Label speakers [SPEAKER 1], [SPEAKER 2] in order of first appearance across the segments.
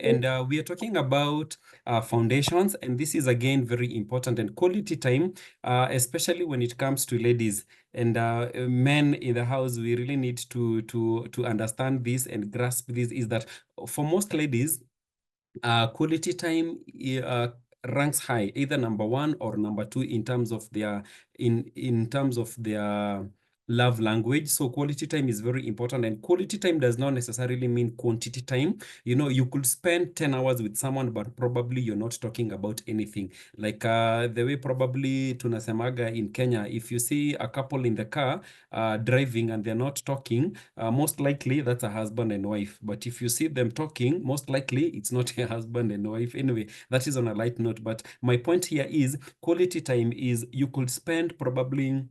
[SPEAKER 1] and we are talking about foundations, and this is again very important, and quality time, especially when it comes to ladies and men in the house. We really need to understand this and grasp this, is that for most ladies, quality time ranks high, either number one or number two in terms of their love language. So quality time is very important, and quality time does not necessarily mean quantity time. You know, you could spend 10 hours with someone, but probably you're not talking about anything. Like the way probably tunasemaga in Kenya, if you see a couple in the car driving and they're not talking, most likely that's a husband and wife. But if you see them talking, most likely it's not a husband and wife. Anyway, that is on a light note. But my point here is quality time is you could spend probably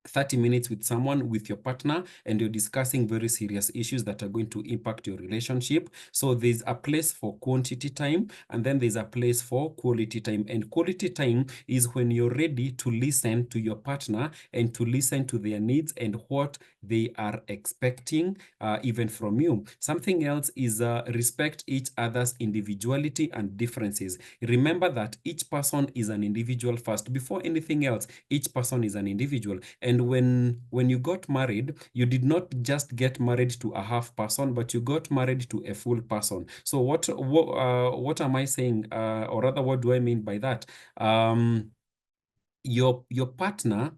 [SPEAKER 1] 30 minutes with someone, with your partner, and you're discussing very serious issues that are going to impact your relationship. So there's a place for quantity time, and then there's a place for quality time. And quality time is when you're ready to listen to your partner and to listen to their needs and what they are expecting even from you. Something else is respect each other's individuality and differences. Remember that each person is an individual first. Before anything else, each person is an individual. And when you got married, you did not just get married to a half person, but you got married to a full person. So what am I saying? Or rather, what do I mean by that? Your partner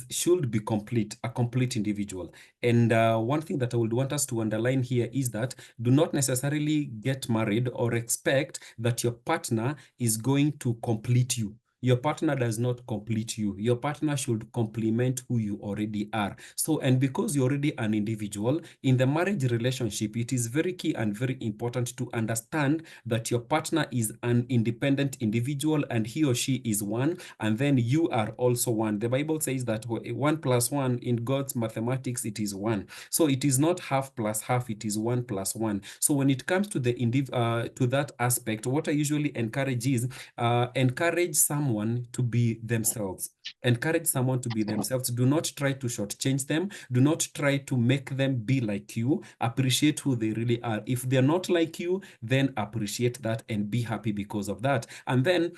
[SPEAKER 1] should be a complete individual. And one thing that I would want us to underline here is that do not necessarily get married or expect that your partner is going to complete you. Your partner does not complete you. Your partner should complement who you already are. So, and because you're already an individual, in the marriage relationship, it is very key and very important to understand that your partner is an independent individual and he or she is one, and then you are also one. The Bible says that 1 plus 1 in God's mathematics, it is 1. So it is not half plus half, it is 1 plus 1. So when it comes to to that aspect, what I usually encourage is encourage someone to be themselves. Encourage someone to be themselves. Do not try to shortchange them. Do not try to make them be like you. Appreciate who they really are. If they're not like you, then appreciate that and be happy because of that. And then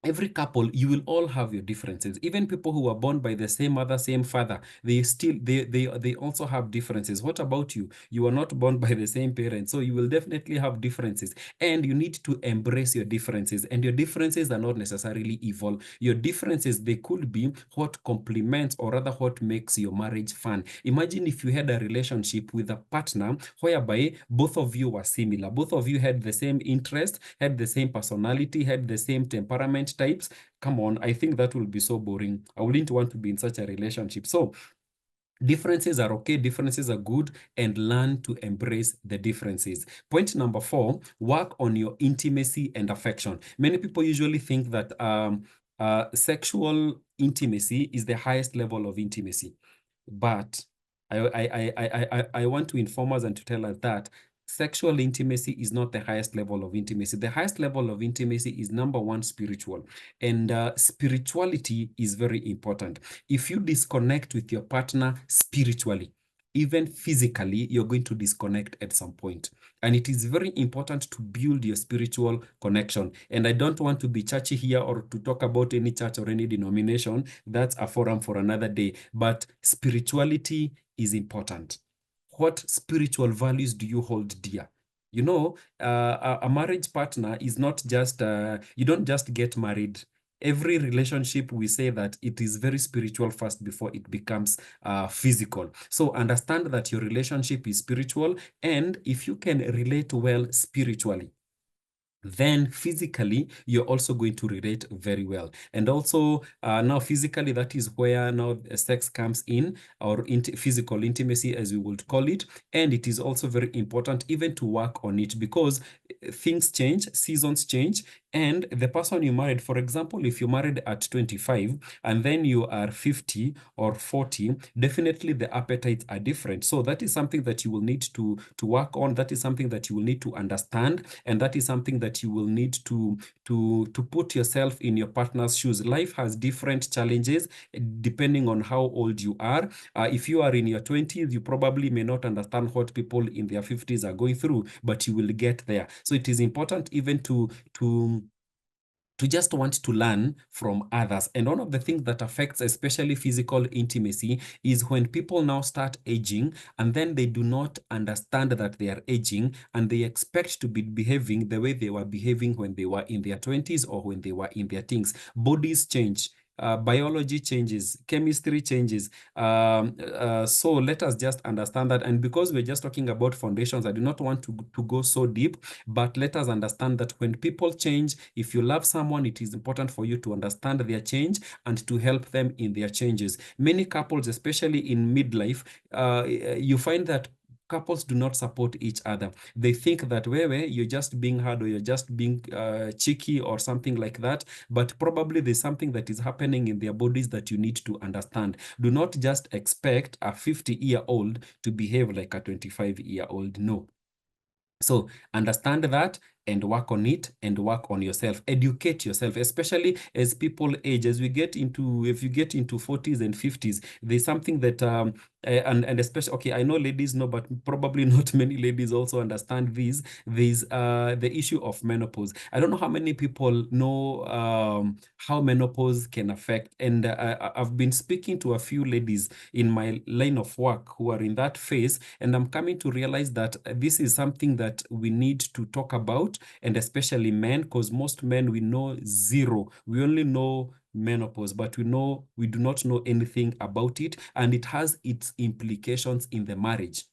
[SPEAKER 1] every couple, you will all have your differences. Even people who are born by the same mother, same father, they also have differences. What about you? You are not born by the same parents, so you will definitely have differences. And you need to embrace your differences. And your differences are not necessarily evil. Your differences, they could be what complements, or rather what makes your marriage fun. Imagine if you had a relationship with a partner whereby both of you were similar. Both of you had the same interest, had the same personality, had the same temperament types. Come on, I think that will be so boring. I wouldn't want to be in such a relationship. So differences are okay, differences are good, and learn to embrace the differences. Point number 4, work on your intimacy and affection. Many people usually think that sexual intimacy is the highest level of intimacy. But I want to inform us and to tell us that sexual intimacy is not the highest level of intimacy. The highest level of intimacy is number 1, spiritual. And spirituality is very important. If you disconnect with your partner spiritually, even physically, you're going to disconnect at some point. And it is very important to build your spiritual connection. And I don't want to be churchy here or to talk about any church or any denomination. That's a forum for another day. But spirituality is important. What spiritual values do you hold dear? You know, a marriage partner is not just, you don't just get married. Every relationship, we say that it is very spiritual first before it becomes physical. So understand that your relationship is spiritual, and if you can relate well spiritually, then physically you're also going to relate very well. And also now physically, that is where now sex comes in, or physical intimacy as we would call it. And it is also very important even to work on it, because things change, seasons change, and the person you married, for example, if you married at 25 and then you are 50 or 40, definitely the appetites are different. So that is something that you will need to work on. That is something that you will need to understand, and that is something that you will need to put yourself in your partner's shoes. Life has different challenges depending on how old you are. If you are in your 20s, you probably may not understand what people in their 50s are going through, but you will get there. So it is important even to just want to learn from others. And one of the things that affects especially physical intimacy is when people now start aging and then they do not understand that they are aging and they expect to be behaving the way they were behaving when they were in their 20s or when they were in their teens. Bodies change. Biology changes, chemistry changes. So let us just understand that. And because we're just talking about foundations, I do not want to go so deep, but let us understand that when people change, if you love someone, it is important for you to understand their change and to help them in their changes. Many couples, especially in midlife, you find that couples do not support each other. They think that you're just being hard or you're just being cheeky or something like that, but probably there's something that is happening in their bodies that you need to understand. Do not just expect a 50-year-old to behave like a 25-year-old. No. So understand that and work on it and work on yourself. Educate yourself, especially as people age. As we get into, if you get into 40s and 50s, there's something that, and especially, okay, I know ladies know, but probably not many ladies also understand this. There's the issue of menopause. I don't know how many people know how menopause can affect. And I've been speaking to a few ladies in my line of work who are in that phase, and I'm coming to realize that this is something that we need to talk about, and especially men, because most men, we know zero. We only know menopause, but we do not know anything about it, and it has its implications in the marriage.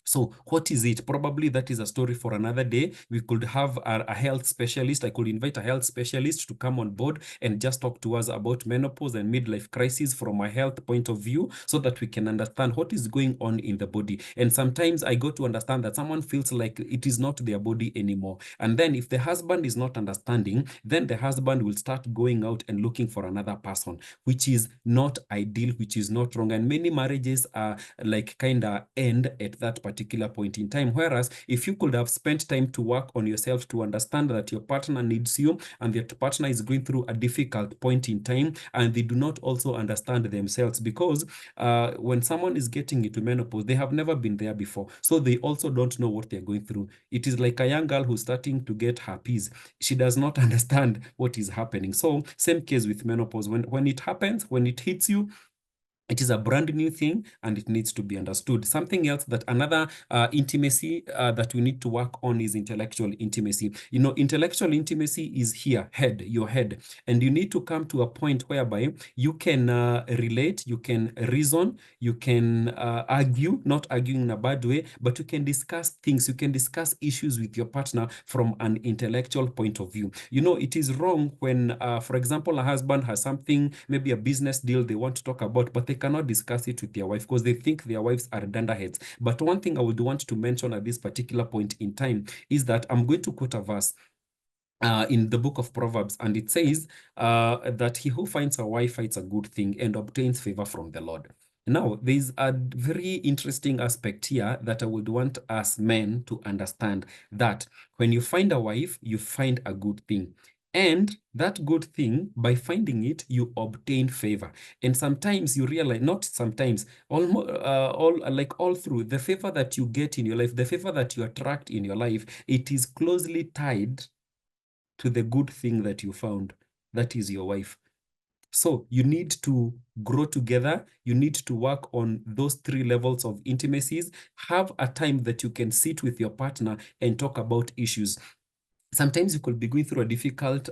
[SPEAKER 1] So what is it? Probably that is a story for another day. We could have a health specialist. I could invite a health specialist to come on board and just talk to us about menopause and midlife crisis from a health point of view, so that we can understand what is going on in the body. And sometimes I go to understand that someone feels like it is not their body anymore. And then if the husband is not understanding, then the husband will start going out and looking for another person, which is not ideal, which is not wrong. And many marriages are like kind of end at that particular point in time. Whereas if you could have spent time to work on yourself, to understand that your partner needs you and that partner is going through a difficult point in time and they do not also understand themselves, because when someone is getting into menopause, they have never been there before. So they also don't know what they're going through. It is like a young girl who's starting to get herpes. She does not understand what is happening. So same case with menopause. When it happens, when it hits you, it is a brand new thing and it needs to be understood. Something else, that another intimacy that we need to work on is intellectual intimacy. You know, intellectual intimacy is here, your head. And you need to come to a point whereby you can relate, you can reason, you can argue, not arguing in a bad way, but you can discuss things, you can discuss issues with your partner from an intellectual point of view. You know, it is wrong when, for example, a husband has something, maybe a business deal they want to talk about, but they cannot discuss it with their wife because they think their wives are dunderheads. But one thing I would want to mention at this particular point in time is that I'm going to quote a verse in the book of Proverbs, and it says that he who finds a wife finds a good thing and obtains favor from the Lord. Now, there's a very interesting aspect here that I would want us men to understand, that when you find a wife, you find a good thing. And that good thing, by finding it, you obtain favor. And sometimes you realize, not sometimes, all through, the favor that you get in your life, the favor that you attract in your life, it is closely tied to the good thing that you found. That is your wife. So you need to grow together. You need to work on those 3 levels of intimacies. Have a time that you can sit with your partner and talk about issues. Sometimes you could be going through a difficult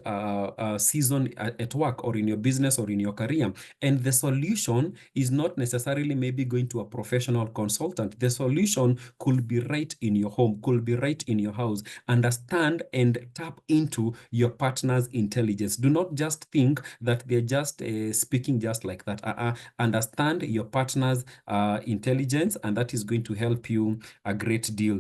[SPEAKER 1] season at work or in your business or in your career. And the solution is not necessarily maybe going to a professional consultant. The solution could be right in your home, could be right in your house. Understand and tap into your partner's intelligence. Do not just think that they're just speaking just like that. Understand your partner's intelligence, and that is going to help you a great deal.